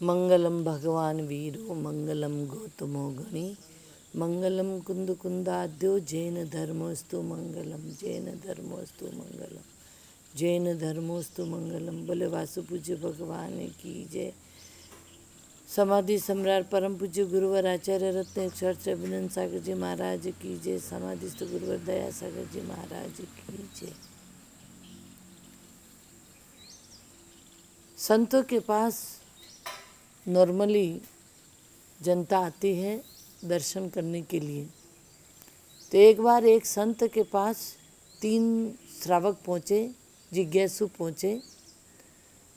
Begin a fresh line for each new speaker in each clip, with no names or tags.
मंगलम भगवान वीरो मंगलम गौतमो गणी मंगलम कुंद कुंदाद्यो जैन धर्मोस्तु मंगलम जैन धर्मोस्तु मंगलम जैन धर्मोस्तु मंगलम। बोले वासु पूज्य भगवान की जय। समाधि सम्राट परम पूज्य गुरुवर आचार्य रत्न अक्षर अभिनंद सागर जी महाराज की जय। समाधिस्थ गुरुवर दया सागर जी महाराज की जय। संतों के पास नॉर्मली जनता आती है दर्शन करने के लिए। तो एक बार एक संत के पास 3 श्रावक पहुँचे, जिज्ञासु पहुँचे।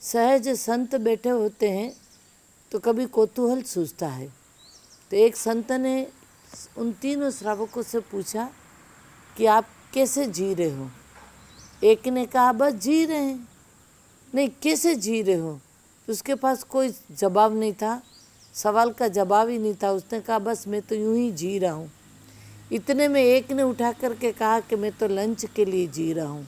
सहज संत बैठे होते हैं तो कभी कौतूहल सूझता है। तो एक संत ने उन तीनों श्रावकों से पूछा कि आप कैसे जी रहे हो। एक ने कहा बस जी रहे हैं। नहीं, कैसे जी रहे हो? उसके पास कोई जवाब नहीं था, सवाल का जवाब ही नहीं था। उसने कहा बस मैं तो यूं ही जी रहा हूँ। इतने में एक ने उठा करके कहा कि मैं तो लंच के लिए जी रहा हूँ।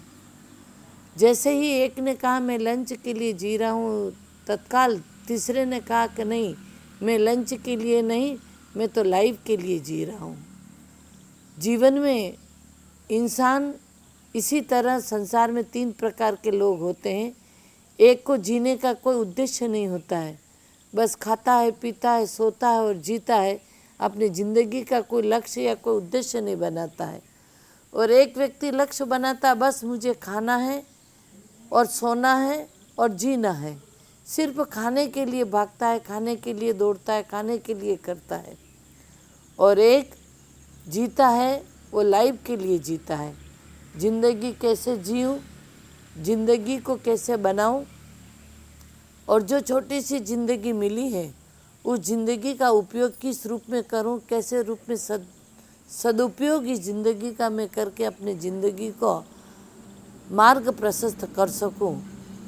जैसे ही एक ने कहा मैं लंच के लिए जी रहा हूँ, तत्काल तीसरे ने कहा कि नहीं, मैं लंच के लिए नहीं, मैं तो लाइफ के लिए जी रहा हूँ। जीवन में इंसान इसी तरह संसार में 3 प्रकार के लोग होते हैं। एक को जीने का कोई उद्देश्य नहीं होता है, बस खाता है, पीता है, सोता है और जीता है। अपनी ज़िंदगी का कोई लक्ष्य या कोई उद्देश्य नहीं बनाता है। और एक व्यक्ति लक्ष्य बनाता है, बस मुझे खाना है और सोना है और जीना है। सिर्फ खाने के लिए भागता है, खाने के लिए दौड़ता है, खाने के लिए करता है। और एक जीता है, वो लाइफ के लिए जीता है। ज़िंदगी कैसे जीऊँ, ज़िंदगी को कैसे बनाऊँ, और जो छोटी सी ज़िंदगी मिली है उस ज़िंदगी का उपयोग किस रूप में करूं, कैसे रूप में सदुपयोग इस ज़िंदगी का मैं करके अपनी ज़िंदगी को मार्ग प्रशस्त कर सकूं।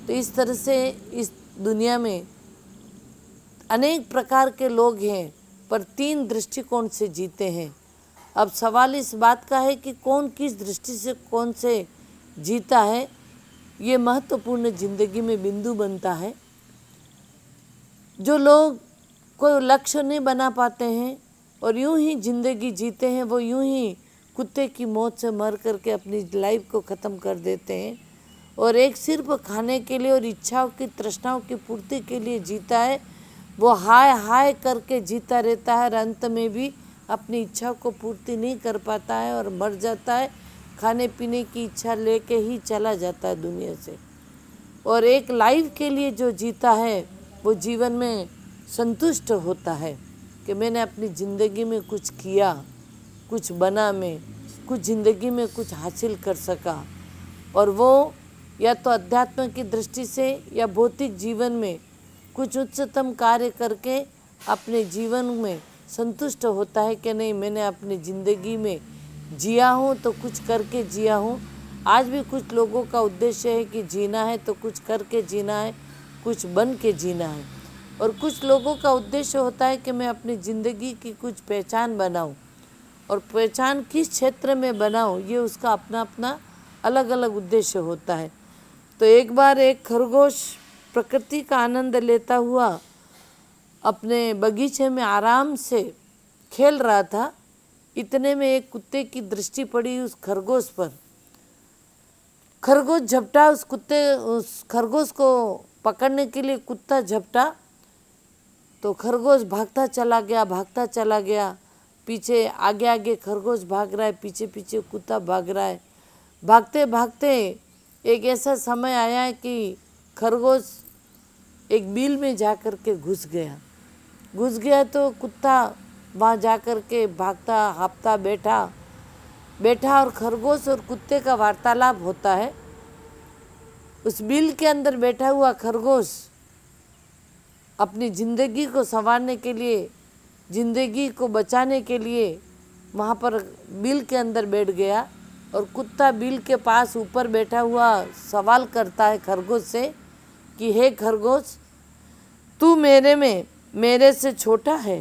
तो इस तरह से इस दुनिया में अनेक प्रकार के लोग हैं, पर 3 दृष्टिकोण से जीते हैं। अब सवाल इस बात का है कि कौन किस दृष्टि से कौन से जीता है, ये महत्वपूर्ण ज़िंदगी में बिंदु बनता है। जो लोग कोई लक्ष्य नहीं बना पाते हैं और यूं ही ज़िंदगी जीते हैं, वो यूं ही कुत्ते की मौत से मर करके अपनी लाइफ को ख़त्म कर देते हैं। और एक सिर्फ खाने के लिए और इच्छाओं की तृष्णाओं की पूर्ति के लिए जीता है, वो हाय हाय करके जीता रहता है और अंत में भी अपनी इच्छा को पूर्ति नहीं कर पाता है और मर जाता है। खाने पीने की इच्छा लेके ही चला जाता है दुनिया से। और एक लाइफ के लिए जो जीता है वो जीवन में संतुष्ट होता है कि मैंने अपनी ज़िंदगी में कुछ किया, कुछ बना, मैं कुछ ज़िंदगी में कुछ हासिल कर सका। और वो या तो अध्यात्म की दृष्टि से या भौतिक जीवन में कुछ उच्चतम कार्य करके अपने जीवन में संतुष्ट होता है कि नहीं, मैंने अपनी ज़िंदगी में जिया हूँ तो कुछ करके जिया हूँ। आज भी कुछ लोगों का उद्देश्य है कि जीना है तो कुछ करके जीना है, कुछ बन के जीना है। और कुछ लोगों का उद्देश्य होता है कि मैं अपनी ज़िंदगी की कुछ पहचान बनाऊं, और पहचान किस क्षेत्र में बनाऊं, ये उसका अपना अपना अलग अलग उद्देश्य होता है। तो एक बार एक खरगोश प्रकृति का आनंद लेता हुआ अपने बगीचे में आराम से खेल रहा था। इतने में एक कुत्ते की दृष्टि पड़ी उस खरगोश पर। खरगोश झपटा, उस खरगोश को पकड़ने के लिए कुत्ता झपटा तो खरगोश भागता चला गया। पीछे आगे आगे खरगोश भाग रहा है, पीछे पीछे कुत्ता भाग रहा है। भागते भागते एक ऐसा समय आया है कि खरगोश एक बिल में जा कर के घुस गया। तो कुत्ता वहाँ जा कर के भागता हाँफता बैठा और खरगोश और कुत्ते का वार्तालाप होता है। उस बिल के अंदर बैठा हुआ खरगोश अपनी ज़िंदगी को संवारने के लिए, ज़िंदगी को बचाने के लिए वहाँ पर बिल के अंदर बैठ गया। और कुत्ता बिल के पास ऊपर बैठा हुआ सवाल करता है खरगोश से कि हे खरगोश, तू मेरे से छोटा है,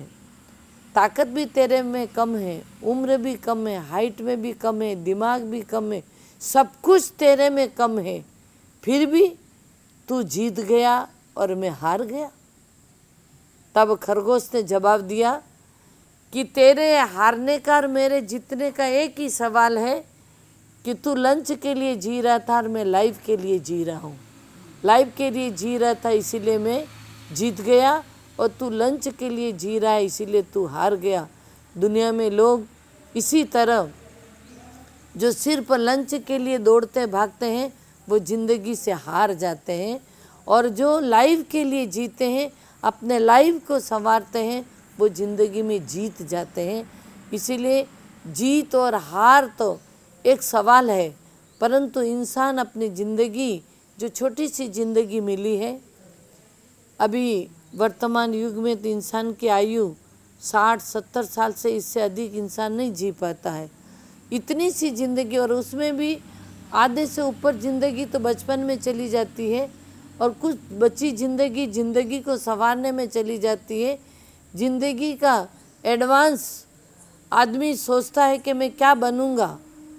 ताकत भी तेरे में कम है, उम्र भी कम है, हाइट में भी कम है, दिमाग भी कम है, सब कुछ तेरे में कम है, फिर भी तू जीत गया और मैं हार गया। तब खरगोश ने जवाब दिया कि तेरे हारने का और मेरे जीतने का एक ही सवाल है कि तू लंच के लिए जी रहा था और मैं लाइफ के लिए जी रहा हूँ। लाइफ के लिए जी रहा था इसीलिए मैं जीत गया, और तू लंच के लिए जी रहा है इसीलिए तू हार गया। दुनिया में लोग इसी तरह जो सिर्फ लंच के लिए दौड़ते भागते हैं वो ज़िंदगी से हार जाते हैं, और जो लाइफ के लिए जीते हैं, अपने लाइफ को संवारते हैं, वो ज़िंदगी में जीत जाते हैं। इसीलिए जीत और हार तो एक सवाल है, परंतु इंसान अपनी ज़िंदगी, जो छोटी सी ज़िंदगी मिली है, अभी वर्तमान युग में तो इंसान की आयु 60-70 साल से इससे अधिक इंसान नहीं जी पाता है। इतनी सी ज़िंदगी, और उसमें भी आधे से ऊपर ज़िंदगी तो बचपन में चली जाती है, और कुछ बची ज़िंदगी को संवारने में चली जाती है। ज़िंदगी का एडवांस आदमी सोचता है कि मैं क्या बनूंगा,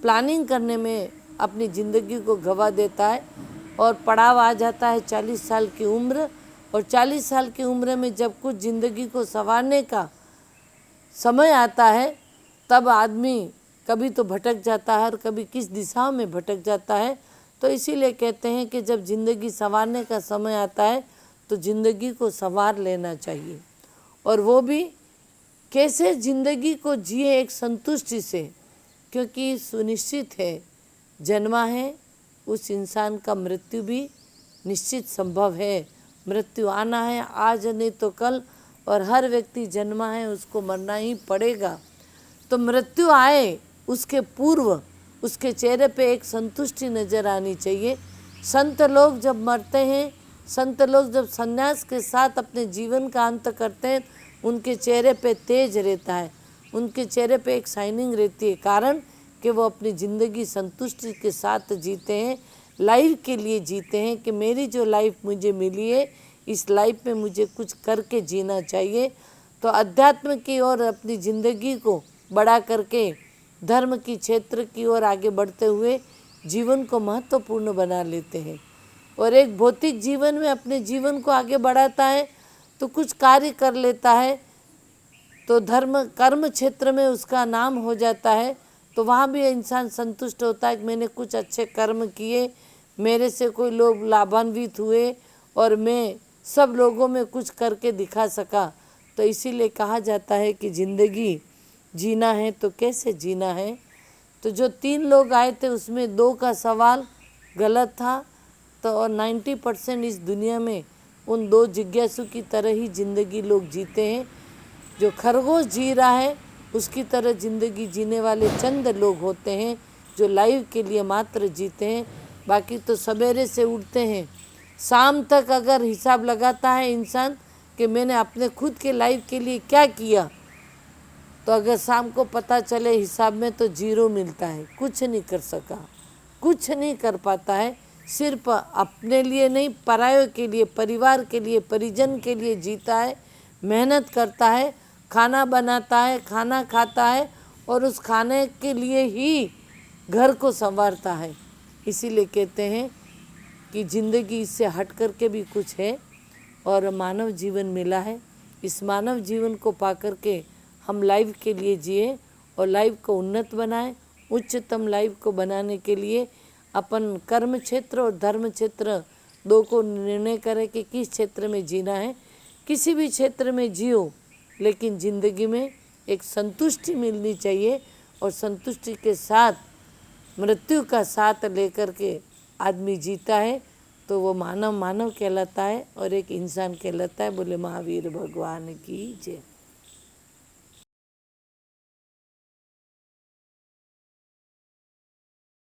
प्लानिंग करने में अपनी ज़िंदगी को गवा देता है, और पड़ाव आ जाता है 40 साल की उम्र, और 40 साल की उम्र में जब कुछ ज़िंदगी को संवारने का समय आता है, तब आदमी कभी तो भटक जाता है और कभी किस दिशा में भटक जाता है। तो इसीलिए कहते हैं कि जब ज़िंदगी संवारने का समय आता है तो ज़िंदगी को संवार लेना चाहिए, और वो भी कैसे ज़िंदगी को जिए, एक संतुष्टि से, क्योंकि सुनिश्चित है जन्मा है उस इंसान का मृत्यु भी निश्चित संभव है। मृत्यु आना है आज नहीं तो कल, और हर व्यक्ति जन्मा है उसको मरना ही पड़ेगा। तो मृत्यु आए उसके पूर्व उसके चेहरे पे एक संतुष्टि नज़र आनी चाहिए। संत लोग जब मरते हैं, संत लोग जब संन्यास के साथ अपने जीवन का अंत करते हैं, उनके चेहरे पे तेज रहता है, उनके चेहरे पे एक शाइनिंग रहती है, कारण कि वो अपनी ज़िंदगी संतुष्टि के साथ जीते हैं, लाइफ के लिए जीते हैं कि मेरी जो लाइफ मुझे मिली है, इस लाइफ में मुझे कुछ करके जीना चाहिए। तो अध्यात्म की ओर अपनी ज़िंदगी को बढ़ा करके धर्म की क्षेत्र की ओर आगे बढ़ते हुए जीवन को महत्वपूर्ण बना लेते हैं, और एक भौतिक जीवन में अपने जीवन को आगे बढ़ाता है तो कुछ कार्य कर लेता है, तो धर्म कर्म क्षेत्र में उसका नाम हो जाता है, तो वहाँ भी इंसान संतुष्ट होता है कि मैंने कुछ अच्छे कर्म किए, मेरे से कोई लोग लाभान्वित हुए, और मैं सब लोगों में कुछ करके दिखा सका। तो इसीलिए कहा जाता है कि ज़िंदगी जीना है तो कैसे जीना है। तो जो 3 लोग आए थे उसमें 2 का सवाल गलत था, तो और 90% इस दुनिया में उन 2 जिज्ञासु की तरह ही ज़िंदगी लोग जीते हैं। जो खरगोश जी रहा है उसकी तरह ज़िंदगी जीने वाले चंद लोग होते हैं जो लाइफ के लिए मात्र जीते हैं। बाकी तो सवेरे से उठते हैं, शाम तक अगर हिसाब लगाता है इंसान कि मैंने अपने खुद के लाइफ के लिए क्या किया, तो अगर शाम को पता चले हिसाब में तो 0 मिलता है, कुछ नहीं कर सका, कुछ नहीं कर पाता है। सिर्फ अपने लिए नहीं, परायों के लिए, परिवार के लिए, परिजन के लिए जीता है, मेहनत करता है, खाना बनाता है, खाना खाता है, और उस खाने के लिए ही घर को संवारता है। इसीलिए कहते हैं कि ज़िंदगी इससे हट कर के भी कुछ है, और मानव जीवन मिला है। इस मानव जीवन को पा कर के हम लाइफ के लिए जिए और लाइफ को उन्नत बनाएं। उच्चतम लाइफ को बनाने के लिए अपन कर्म क्षेत्र और धर्म क्षेत्र 2 को निर्णय करें कि किस क्षेत्र में जीना है। किसी भी क्षेत्र में जियो, लेकिन ज़िंदगी में एक संतुष्टि मिलनी चाहिए, और संतुष्टि के साथ मृत्यु का साथ लेकर के आदमी जीता है तो वो मानव कहलाता है और एक इंसान कहलाता है। बोले महावीर भगवान की जय।